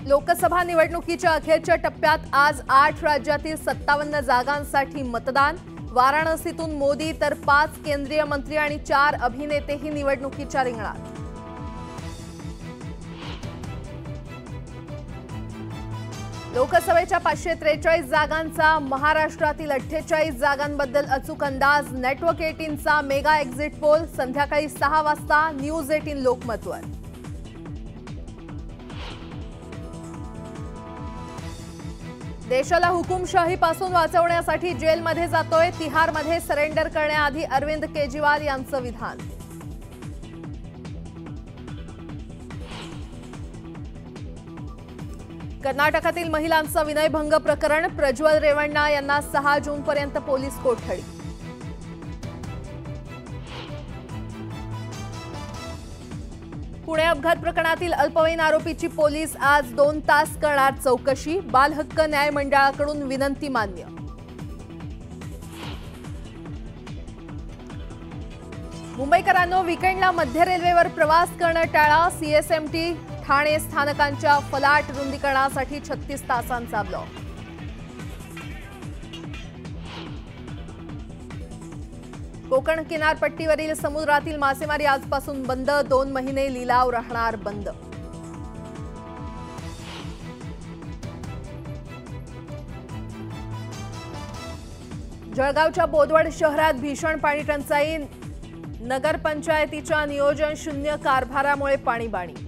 लोकसभा निवडणुकीच्या अखेरच्या टप्प्यात आज 8 राज्यातील 57 जागांसाठी मतदान। वाराणसीतून मोदी तर 5 केंद्रीय मंत्री आणि 4 अभिनेतेही निवडणुकीच्या रिंगणात। लोकसभेच्या 543 जागांचा महाराष्ट्रातील 48 जागांबद्दल अचूक अंदाज। नेटवर्क 18चा मेगा एक्झिट पोल संध्याकाळी 6 वाजता न्यूज 18 लोकमतवर। देशाला हुकुमशाहीपासून वाचवण्यासाठी जेलमध्ये जातोय। तिहारमध्ये सरेंडर करण्याआधी अरविंद केजरीवाल यांचं विधान। कर्नाटकातील महिलांचं विनयभंग प्रकरण। प्रज्वल रेवण्णा यांना 6 जूनपर्यंत पोलीस कोठडी। पुणे अपघात प्रकरणातील अल्पवयीन आरोपीची पोलीस आज 2 तास करणार चौकशी। बालहक्क न्याय मंडळाकडून विनंती मान्य। मुंबईकरांनो, वीकेंडला मध्य रेल्वेवर प्रवास करणं टाळा। सीएसएमटी ठाणे स्थानकांच्या फलाट रुंदीकरणासाठी 36 तासांचा ब्लॉक। कोकण किनारपट्टीवरील समुद्रातील मासेमारी आजपासून बंद। 2 महिने लिलाव राहणार बंद। जळगावच्या बोदवड शहरात भीषण पाणी टंचाई। नगरपंचायतीच्या नियोजन शून्य कारभारामुळे पाणीबाणी।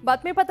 बातमीपत्र